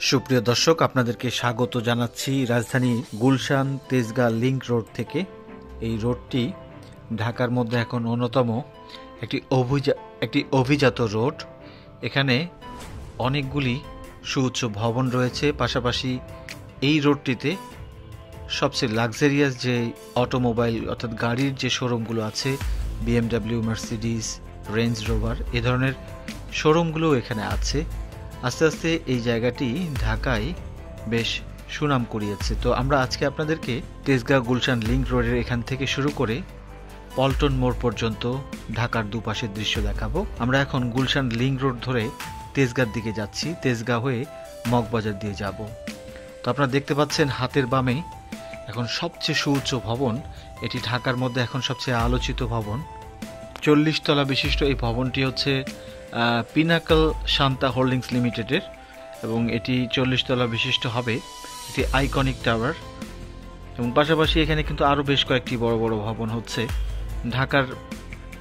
সুপ্রিয় দর্শক, আপনাদেরকে স্বাগত জানাচ্ছি রাজধানী গুলশান তেজগাঁ লিংক রোড থেকে। এই রোডটি ঢাকার মধ্যে এখন অন্যতম একটি অভিজাত রোড। এখানে অনেকগুলি সুউচ্চ ভবন রয়েছে। পাশাপাশি এই রোডটিতে সবচেয়ে লাক্সারিয়াস যে অটোমোবাইল অর্থাৎ গাড়ির যে শোরুমগুলো আছে, BMW, মার্সিডিস, রেঞ্জ রোভার, এ ধরনের শোরুমগুলো এখানে আছে। আস্তে আস্তে এই জায়গাটি ঢাকায় বেশ সুনাম কুড়িয়েছে। তো আমরা আজকে আপনাদেরকে তেজগাঁ গুলশান লিংক রোডের এখান থেকে শুরু করে পল্টন মোড় পর্যন্ত ঢাকার দুপাশের দৃশ্য দেখাবো। আমরা এখন গুলশান লিংক রোড ধরে তেজগাঁর দিকে যাচ্ছি, তেজগাঁ হয়ে মগবাজার দিয়ে যাব। তো আপনারা দেখতে পাচ্ছেন হাতের বামে এখন সবচেয়ে সুউচ্চ ভবন, এটি ঢাকার মধ্যে এখন সবচেয়ে আলোচিত ভবন। 40 তলা বিশিষ্ট এই ভবনটি হচ্ছে পিনাকল শান্তা হোল্ডিংস লিমিটেডের এবং এটি 40 তলা বিশিষ্ট হবে। এটি আইকনিক টাওয়ার এবং পাশাপাশি এখানে কিন্তু আরও বেশ কয়েকটি বড় বড় ভবন হচ্ছে। ঢাকার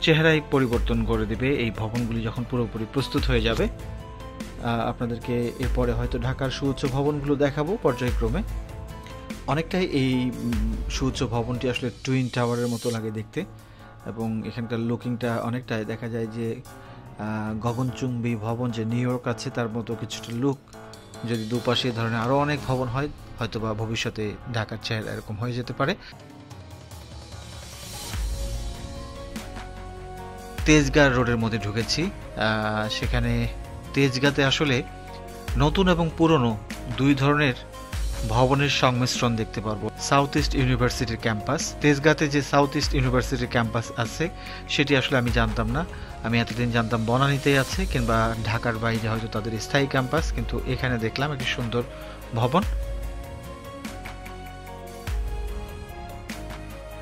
চেহারাই পরিবর্তন করে দেবে এই ভবনগুলি যখন পুরোপুরি প্রস্তুত হয়ে যাবে। আপনাদেরকে এরপরে হয়তো ঢাকার সুউচ্চ ভবনগুলো দেখাবো পর্যায়ক্রমে। অনেকটাই এই সুউচ্চ ভবনটি আসলে টুইন টাওয়ারের মতো লাগে দেখতে এবং এখানকার লুকিংটা অনেকটাই দেখা যায় যে গগনচুম্বী ভবন যে নিউ ইয়র্ক আছে তার মতো কিছুটা লুক। যদি দুপাশে ধরনের আরও অনেক ভবন হয়, হয়তোবা ভবিষ্যতে ঢাকার চেহারা এরকম হয়ে যেতে পারে। তেজগাঁ রোডের মধ্যে ঢুকেছি। সেখানে তেজগাঁতে আসলে নতুন এবং পুরনো দুই ধরনের ভবনের সংমিশ্রণ দেখতে পারবো। সাউথ ইস্ট ইউনিভার্সিটির ক্যাম্পাস, তেজগাঁতে যে সাউথ ইস্ট ইউনিভার্সিটির ক্যাম্পাস আছে সেটি আসলে আমি জানতাম না। আমি এতদিন জানতাম বনানীতেই আছে কিংবা ঢাকার বাইরে হয়তো তাদের স্থায়ী ক্যাম্পাস, কিন্তু এখানে দেখলাম একটি সুন্দর ভবন।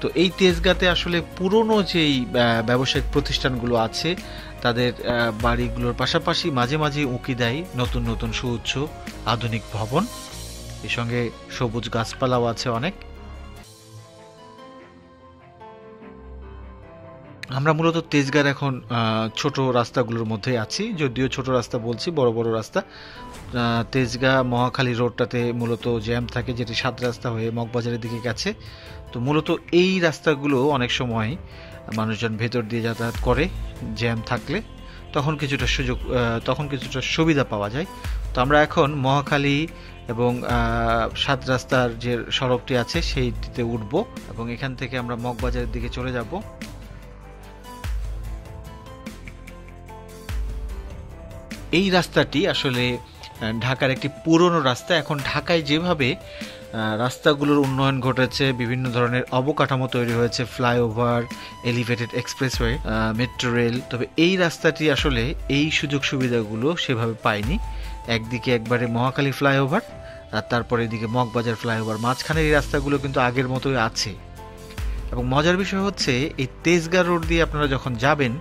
তো এই তেজগাঁতে আসলে পুরনো যেই ব্যবসায়িক প্রতিষ্ঠানগুলো আছে তাদের বাড়িগুলোর পাশাপাশি মাঝে মাঝে উঁকি দেয় নতুন নতুন সুউচ্চ আধুনিক ভবন। এর সঙ্গে সবুজ গাছপালাও আছে অনেক। আমরা মূলত তেজগাঁর এখন ছোট রাস্তাগুলোর মধ্যে আছি, যদিও ছোট রাস্তা বলছি, বড় বড় রাস্তা। তেজগাঁ মহাখালী রোডটাতে মূলত জ্যাম থাকে, যেটি 7 রাস্তা হয়ে মগবাজারের দিকে গেছে। তো মূলত এই রাস্তাগুলো অনেক সময় মানুষজন ভেতর দিয়ে যাতায়াত করে জ্যাম থাকলে, তখন কিছুটা সুবিধা পাওয়া যায়। তো আমরা এখন মহাখালী এবং 7 রাস্তার যে সড়কটি আছে সেইটিতে উঠব এবং এখান থেকে আমরা মগবাজারের দিকে চলে যাব। এই রাস্তাটি আসলে ঢাকার একটি পুরনো রাস্তা। এখন ঢাকায় যেভাবে রাস্তাগুলোর উন্নয়ন ঘটেছে, বিভিন্ন ধরনের অবকাঠামো তৈরি হয়েছে, flyover, elevated expressway, metro rail, তবে এই রাস্তাটি আসলে এই সুযোগ সুবিধাগুলো সেভাবে পায়নি। একদিকে একবারে মহাখালী ফ্লাইওভার আর তারপরে এদিকে মগবাজার ফ্লাইওভার, মাঝখানে এই রাস্তাগুলো কিন্তু আগের মতোই আছে। এবং মজার বিষয় হচ্ছে এই তেজগাঁ রোড দিয়ে আপনারা যখন যাবেন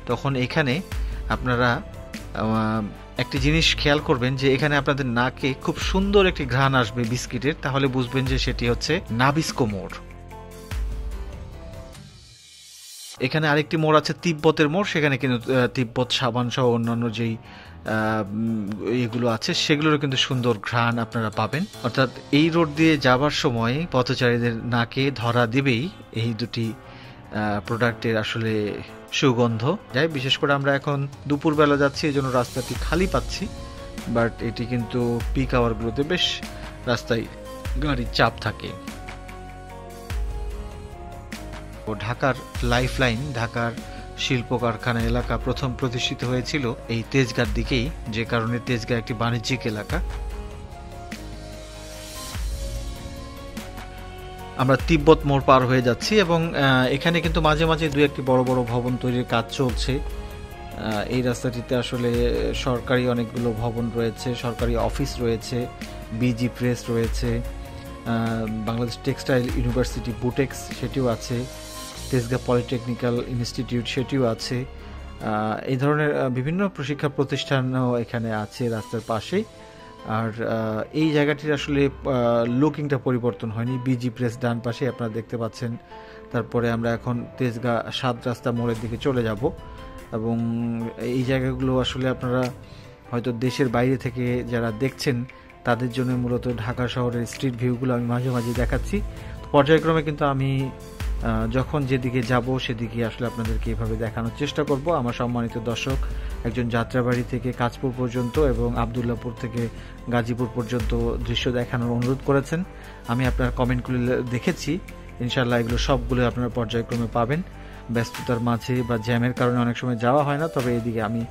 তখন এখানে আপনারা একটি জিনিস খেয়াল করবেন যে এখানে আপনাদের নাকে খুব সুন্দর একটি ঘ্রাণ আসবে বিস্কিটের, তাহলে বুঝবেন যে সেটি হচ্ছে নাবিস্কো মোড়। এখানে আরেকটি মোড় আছে তিব্বতের মোড়, সেখানে কিন্তু তিব্বত সাবান সহ অন্যান্য যেই এগুলো আছে সেগুলোরও কিন্তু সুন্দর ঘ্রাণ আপনারা পাবেন। অর্থাৎ এই রোড দিয়ে যাবার সময় পথচারীদের নাকে ধরা দিবেই এই দুটি প্রোডাক্টের আসলে সুগন্ধ। যাই, বিশেষ করে আমরা এখন দুপুরবেলা যাচ্ছি, এই জন্য রাস্তাটি খালি পাচ্ছি, বাট এটি কিন্তু পিক আওয়ারগুলোতে বেশ রাস্তায় গাড়ির চাপ থাকে। ও ঢাকার লাইফলাইন, ঢাকার শিল্প কারখানা এলাকা প্রথম প্রতিষ্ঠিত হয়েছিল এই তেজগাঁর দিকেই, যে কারণে তেজগাঁ একটি বাণিজ্যিক এলাকা। আমরা তিব্বত মোড় পার হয়ে যাচ্ছি এবং এখানে কিন্তু মাঝে মাঝে দু একটি বড় বড় ভবন তৈরির কাজ চলছে। এই রাস্তাটিতে আসলে সরকারি অনেকগুলো ভবন রয়েছে, সরকারি অফিস রয়েছে, বিজি প্রেস রয়েছে, বাংলাদেশ টেক্সটাইল ইউনিভার্সিটি বুটেক্স সেটিও আছে, তেজগাঁ পলিটেকনিক্যাল ইনস্টিটিউট সেটিও আছে। এই ধরনের বিভিন্ন প্রশিক্ষা প্রতিষ্ঠানও এখানে আছে রাস্তার পাশেই। আর এই জায়গাটির আসলে লুকিংটা পরিবর্তন হয়নি। বিজি প্রেস ডান পাশে আপনারা দেখতে পাচ্ছেন। তারপরে আমরা এখন তেজগাঁ 7 রাস্তা মোড়ের দিকে চলে যাব এবং এই জায়গাগুলো আসলে আপনারা হয়তো দেশের বাইরে থেকে যারা দেখছেন তাদের জন্য মূলত ঢাকা শহরের স্ট্রিট ভিউগুলো আমি মাঝে মাঝে দেখাচ্ছি। পর্যায়ক্রমে কিন্তু আমি যখন যেদিকে যাব সেদিকে আসলে আপনাদেরকে এভাবে দেখানোর চেষ্টা করব। আমার সম্মানিত দর্শক একজন যাত্রাবাড়ি থেকে কাঁচপুর পর্যন্ত এবং আবদুল্লাপুর থেকে গাজীপুর পর্যন্ত দৃশ্য দেখানোর অনুরোধ করেছেন। আমি আপনার কমেন্টগুলো দেখেছি, ইনশাআল্লাহ এগুলো সবগুলো আপনারা পর্যায়ক্রমে পাবেন। ব্যস্ততার মাঝে বা জ্যামের কারণে অনেক সময় যাওয়া হয় না, তবে এদিকে আমি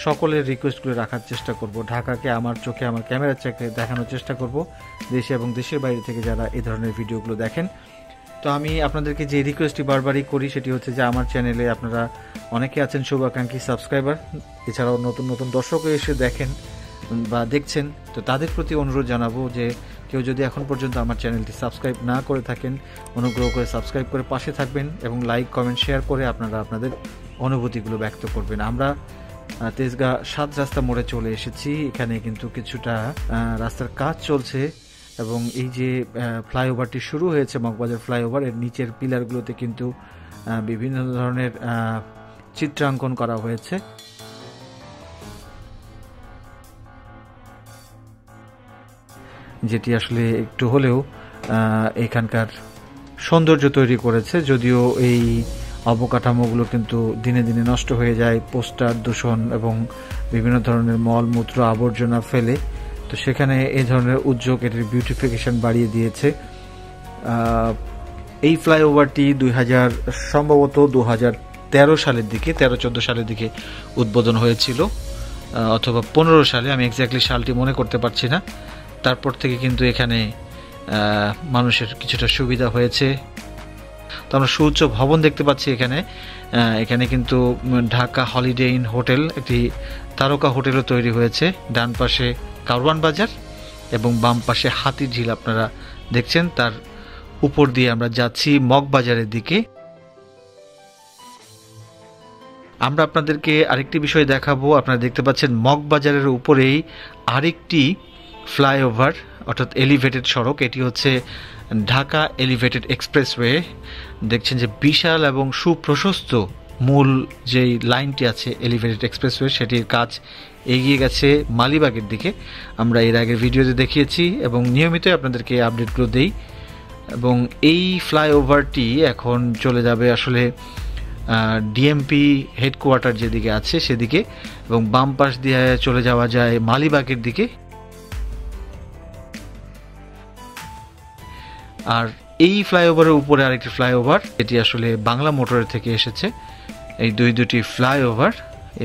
সকলের রিকোয়েস্টগুলো রাখার চেষ্টা করব। ঢাকাকে আমার চোখে আমার ক্যামেরার চোখে দেখানোর চেষ্টা করব, দেশে এবং দেশের বাইরে থেকে যারা এই ধরনের ভিডিওগুলো দেখেন। তো আমি আপনাদেরকে যে রিকোয়েস্টটি বারবারই করি সেটি হচ্ছে যে আমার চ্যানেলে আপনারা অনেকে আছেন শুভাকাঙ্ক্ষী সাবস্ক্রাইবার, এছাড়াও নতুন নতুন দর্শকও এসে দেখেন বা দেখছেন। তো তাদের প্রতি অনুরোধ জানাবো যে কেউ যদি এখন পর্যন্ত আমার চ্যানেলটি সাবস্ক্রাইব না করে থাকেন, অনুগ্রহ করে সাবস্ক্রাইব করে পাশে থাকবেন এবং লাইক কমেন্ট শেয়ার করে আপনারা আপনাদের অনুভূতিগুলো ব্যক্ত করবেন। আমরা তেজগাঁ 7 রাস্তা মোড়ে চলে এসেছি। এখানে কিন্তু কিছুটা রাস্তার কাজ চলছে এবং এই যে ফ্লাইওভারটি শুরু হয়েছে মগবাজার ফ্লাইওভার, এর নিচের পিলারগুলোতে কিন্তু বিভিন্ন ধরনের চিত্রাঙ্কন করা হয়েছে। যেটি আসলে একটু হলেও এখানকার সৌন্দর্য তৈরি করেছে, যদিও এই অবকাঠামোগুলো কিন্তু দিনে দিনে নষ্ট হয়ে যায় পোস্টার দূষণ এবং বিভিন্ন ধরনের মলমূত্র আবর্জনা ফেলে। তো সেখানে এই ধরনের উদ্যোগ এটির বিউটিফিকেশন বাড়িয়ে দিয়েছে। এই ফ্লাইওভারটি সম্ভবত 2013 সালের দিকে 13-14 সালের দিকে উদ্বোধন হয়েছিল, অথবা 15 সালে, আমি এক্স্যাক্টলি সালটি মনে করতে পারছি না। তারপর থেকে কিন্তু এখানে মানুষের কিছুটা সুবিধা হয়েছে। তো আমরা সুউচ্চ ভবন দেখতে পাচ্ছি এখানে। এখানে কিন্তু ঢাকা হলিডে ইন হোটেল, একটি তারকা হোটেলও তৈরি হয়েছে। ডান পাশে কারওয়ান বাজার এবং বাম পাশে হাতির ঝিল আপনারা দেখছেন। তার উপর দিয়ে আমরা যাচ্ছি মগবাজারের দিকে। আমরা আপনাদেরকে আরেকটি বিষয় দেখাবো। আপনারা দেখতে পাচ্ছেন মগবাজারের উপরেই আরেকটি ফ্লাইওভার, অর্থাৎ এলিভেটেড সড়ক। এটি হচ্ছে ঢাকা এলিভেটেড এক্সপ্রেসওয়ে। দেখছেন যে বিশাল এবং সুপ্রশস্ত মূল যেই লাইনটি আছে এলিভেটেড এক্সপ্রেসওয়ে, সেটির কাজ এগিয়ে গেছে মালিবাগের দিকে। আমরা এর আগের ভিডিওতে দেখিয়েছি এবং নিয়মিতই আপনাদেরকে আপডেটগুলো দেই। এবং এই ফ্লাইওভারটি এখন চলে যাবে আসলে ডিএমপি হেডকোয়ার্টার যেদিকে আছে সেদিকে, এবং বাম পাশ দিয়ে চলে যাওয়া যায় মালিবাগের দিকে। আর এই ফ্লাইওভারের উপরে আরেকটি ফ্লাইওভার, এটি আসলে বাংলা মোটরের থেকে এসেছে। এই দুটি ফ্লাইওভার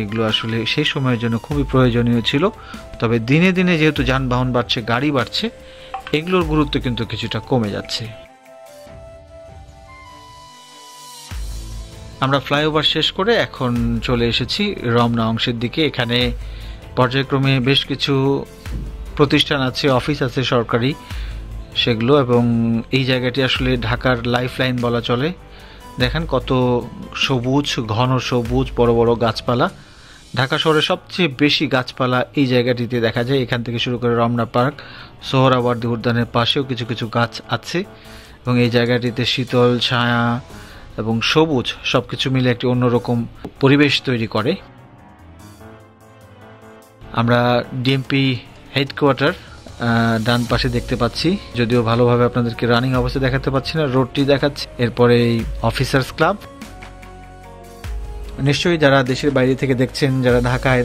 এগুলো আসলে সেই সময়ের জন্য খুবই প্রয়োজনীয় ছিল, তবে দিনে দিনে যেহেতু যানবাহন বাড়ছে, গাড়ি বাড়ছে, এগুলোর গুরুত্ব কিন্তু কিছুটা কমে যাচ্ছে। আমরা ফ্লাইওভার শেষ করে এখন চলে এসেছি রমনা অংশের দিকে। এখানে পর্যায়ক্রমে বেশ কিছু প্রতিষ্ঠান আছে, অফিস আছে সরকারি, সেগুলো, এবং এই জায়গাটি আসলে ঢাকার লাইফ লাইন বলা চলে। দেখেন কত সবুজ, ঘন সবুজ, বড় বড় গাছপালা। ঢাকা শহরে সবচেয়ে বেশি গাছপালা এই জায়গাটিতে দেখা যায়। এখান থেকে শুরু করে রমনা পার্ক, সোহরাওয়ার্দী উদ্যানের পাশেও কিছু কিছু গাছ আছে এবং এই জায়গাটিতে শীতল ছায়া এবং সবুজ সবকিছু মিলে একটি অন্যরকম পরিবেশ তৈরি করে। আমরা ডিএমপি হেডকোয়ার্টার ডান পাশে দেখতে পাচ্ছি, যদিও ভালোভাবে আপনাদেরকে রানিং অবস্থা দেখাতে পাচ্ছি না, রোডটি দেখাচ্ছি। এরপরে অফিসার্স ক্লাব। নিশ্চয়ই যারা দেশের বাইরে থেকে দেখছেন, যারা ঢাকায়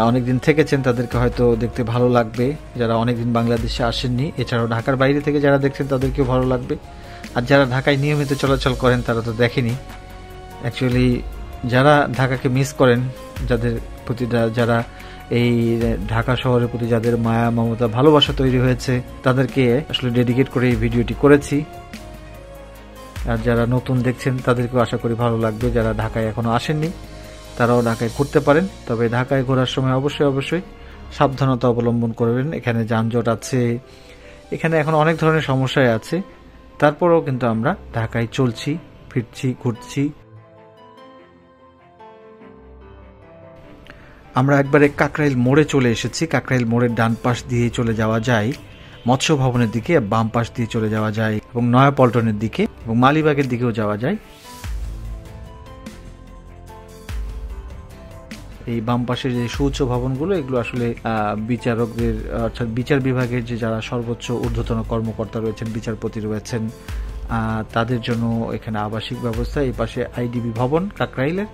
অনেকদিন থেকেছেন, তাদেরকে হয়তো দেখতে ভালো লাগবে। যারা অনেকদিন বাংলাদেশে আসেননি, এছাড়াও ঢাকার বাইরে থেকে যারা দেখছেন তাদেরকেও ভালো লাগবে। আর যারা ঢাকায় নিয়মিত চলাচল করেন তারা তো দেখেনি। অ্যাকচুয়ালি যারা ঢাকাকে মিস করেন, যাদের প্রতি যারা এই ঢাকা শহরের প্রতি যাদের মায়া মমতা ভালোবাসা তৈরি হয়েছে, তাদেরকে আসলে ডেডিকেট করে এই ভিডিওটি করেছি। আর যারা নতুন দেখছেন তাদেরকেও আশা করি ভালো লাগবে। যারা ঢাকায় এখনো আসেননি তারাও ঢাকায় ঘুরতে পারেন, তবে ঢাকায় ঘোরার সময় অবশ্যই সাবধানতা অবলম্বন করবেন। এখানে যানজট আছে, এখানে এখন অনেক ধরনের সমস্যায় আছে, তারপরেও কিন্তু আমরা ঢাকায় চলছি, ফিরছি, ঘুরছি। আমরা একবারে কাকরাইল মোড়ে চলে এসেছি। কাকরাইল মোড়ের ডান পাশ দিয়ে চলে যাওয়া যায় মৎস্য ভবনের দিকে, বাম পাশ দিয়ে চলে যাওয়া যায় এবং নয়াপল্টনের দিকে এবং মালিবাগের দিকেও যাওয়া যায়। এই বাম পাশের যে সুউচ্চ ভবনগুলো এগুলো আসলে বিচারকদের অর্থাৎ বিচার বিভাগের যে যারা সর্বোচ্চ ঊর্ধ্বতন কর্মকর্তা রয়েছেন, বিচারপতি রয়েছেন, তাদের জন্য এখানে আবাসিক ব্যবস্থা। এই পাশে আইডিবি ভবন কাকরাইলের,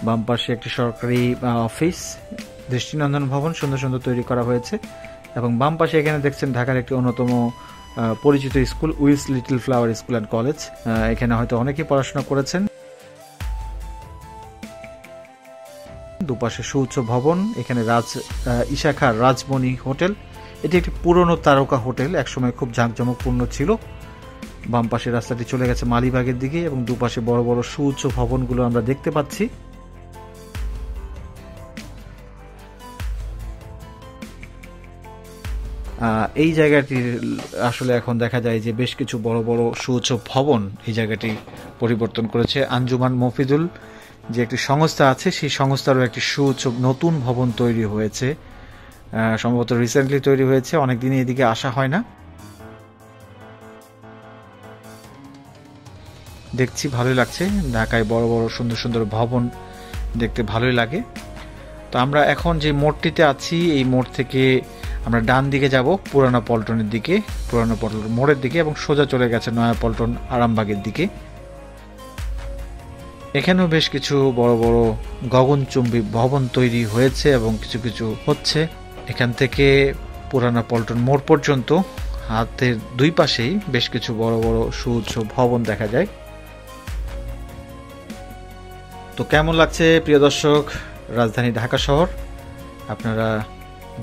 বাম পাশে একটি সরকারি অফিস দৃষ্টিনন্দন ভবন সুন্দর সুন্দর তৈরি করা হয়েছে। এবং বাম পাশে এখানে দেখছেন ঢাকার একটি অন্যতম পরিচিত school Wills Little Flower School and College. এখানে হয়তো অনেকেই পড়াশোনা করেছেন। দুপাশে সুউচ্চ ভবন, এখানে ইশাখা রাজমণি হোটেল, এটি একটি পুরনো তারকা হোটেল, একসময় খুব জাঁকজমকপূর্ণ ছিল। বাম পাশে রাস্তাটি চলে গেছে মালিবাগের দিকে এবং দুপাশে বড় বড় সুউচ্চ ভবনগুলো আমরা দেখতে পাচ্ছি। এই জায়গাটি আসলে এখন দেখা যায় যে বেশ কিছু বড় বড় সুউচ্চ ভবন এই জায়গাটি পরিবর্তন করেছে। আঞ্জুমান মফিদুল যে একটি সংস্থা আছে, সেই সংস্থারও একটি সুউচ্চ নতুন ভবন তৈরি হয়েছে, সম্ভবত রিসেন্টলি তৈরি হয়েছে, অনেকদিন এদিকে আসা হয় না। দেখছি ভালোই লাগছে, ঢাকায় বড় বড় সুন্দর সুন্দর ভবন দেখতে ভালোই লাগে। তো আমরা এখন যে মোড়টিতে আছি, এই মোড় থেকে আমরা ডান দিকে যাব পুরানো পল্টনের দিকে, পুরানো পল্টন মোড়ের দিকে, এবং সোজা চলে গেছে নয়া পল্টন আরামবাগের দিকে। এখানেও বেশ কিছু বড় বড় গগনচুম্বী ভবন তৈরি হয়েছে এবং কিছু কিছু হচ্ছে। এখান থেকে পুরানো পল্টন মোড় পর্যন্ত হাতের দুই পাশেই বেশ কিছু বড় বড় সুউচ্চ ভবন দেখা যায়। তো কেমন লাগছে প্রিয় দর্শক রাজধানী ঢাকা শহর? আপনারা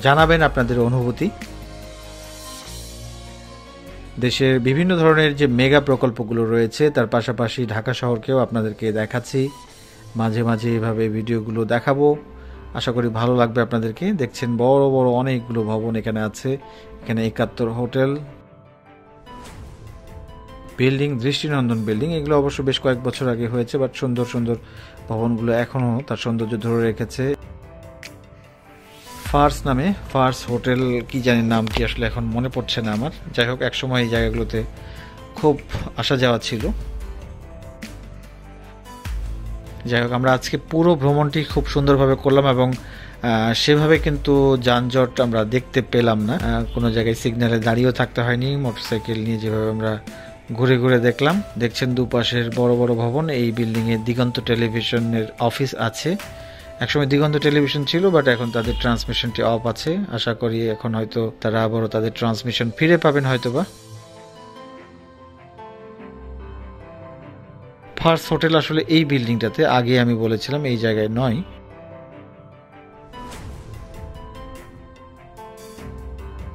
জানাবেন আপনাদের অনুভূতি। দেশের বিভিন্ন ধরনের যে মেগা প্রকল্পগুলো রয়েছে তার পাশাপাশি ঢাকা শহরকেও আপনাদেরকে দেখাচ্ছি, মাঝে মাঝে এভাবে ভিডিওগুলো দেখাবো। আশা করি ভালো লাগবে আপনাদেরকে। দেখছেন বড় বড় অনেকগুলো ভবন এখানে আছে। এখানে 71 হোটেল বিল্ডিং, দৃষ্টিনন্দন বিল্ডিং, এগুলো অবশ্য বেশ কয়েক বছর আগে হয়েছে, বাট সুন্দর সুন্দর ভবনগুলো এখনো তার সৌন্দর্য ধরে রেখেছে। ফার্স নামে, ফার্স হোটেল কি জানি নামটি আসলে এখন মনে পড়ছে না আমার। যাই হোক, একসময় এই জায়গাগুলোতে খুব আসা যাওয়া ছিল। যাই হোক, আমরা আজকে পুরো ভ্রমণটি খুব সুন্দরভাবে করলাম এবং সেভাবে কিন্তু যানজট আমরা দেখতে পেলাম না। কোনো জায়গায় সিগন্যালে দাঁড়িয়েও থাকতে হয়নি, মোটরসাইকেল নিয়ে যেভাবে আমরা ঘুরে ঘুরে দেখলাম। দেখছেন দুপাশের বড় বড় ভবন। এই বিল্ডিংয়ে দিগন্ত টেলিভিশনের অফিস আছে। একসময় দিগন্ত টেলিভিশন ছিল, বাট এখন তাদের ট্রান্সমিশনটি অফ আছে। আশা করি এখন হয়তো তারা আবারও তাদের ট্রান্সমিশন ফিরে পাবেন হয়তোবা। ফার্স্ট হোটেল আসলে এই বিল্ডিংটাতে, আগে আমি বলেছিলাম এই জায়গায় নয়।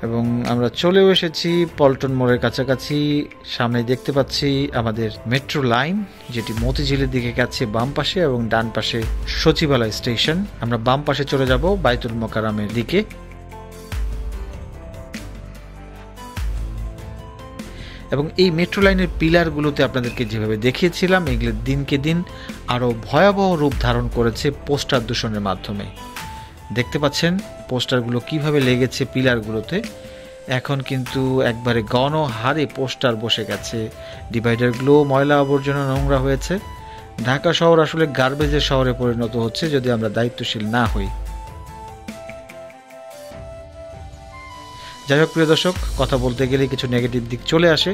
এবং আমরা চলেও এসেছি পল্টন মোড়ের কাছাকাছি। সামনে দেখতে পাচ্ছি আমাদের মেট্রো লাইন, যেটি মতিঝিলের দিকে গেছে বাম পাশে, এবং ডান পাশে সচিবালয় স্টেশন। আমরা বাম পাশে চলে যাব বাইতুল মোকাররমের দিকে। এবং এই মেট্রো লাইনের পিলারগুলোতে আপনাদেরকে যেভাবে দেখিয়েছিলাম, এগুলো দিনকে দিন আরও ভয়াবহ রূপ ধারণ করেছে পোস্টার দূষণের মাধ্যমে। দেখতে পাচ্ছেন পোস্টারগুলো কিভাবে লেগেছে পিলারগুলোতে। এখন কিন্তু একবারে গণহারে পোস্টার বসে গেছে। ডিভাইডারগুলো ময়লা আবর্জনা নোংরা হয়েছে। ঢাকা শহর আসলে গার্বেজের শহরে পরিণত হচ্ছে যদি আমরা দায়িত্বশীল না হই। যাই হোক প্রিয় দর্শক, কথা বলতে গেলে কিছু নেগেটিভ দিক চলে আসে।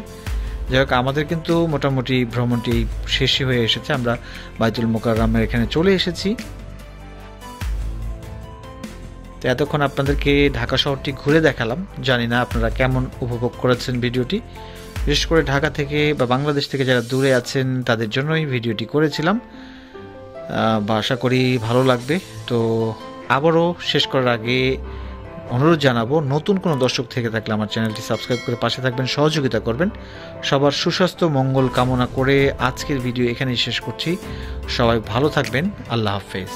যাই হোক, আমাদের কিন্তু মোটামুটি ভ্রমণটি শেষই হয়ে এসেছে। আমরা বাইতুল মোকাররমের এখানে চলে এসেছি। তো এতক্ষণ আপনাদেরকে ঢাকা শহরটি ঘুরে দেখালাম। জানি না আপনারা কেমন উপভোগ করেছেন ভিডিওটি। বিশেষ করে ঢাকা থেকে বা বাংলাদেশ থেকে যারা দূরে আছেন তাদের জন্যই ভিডিওটি করেছিলাম, বা আশা করি ভালো লাগবে। তো আবারও শেষ করার আগে অনুরোধ জানাবো, নতুন কোনো দর্শক থেকে থাকলে আমার চ্যানেলটি সাবস্ক্রাইব করে পাশে থাকবেন, সহযোগিতা করবেন। সবার সুস্বাস্থ্য মঙ্গল কামনা করে আজকের ভিডিও এখানেই শেষ করছি। সবাই ভালো থাকবেন। আল্লাহ হাফেজ।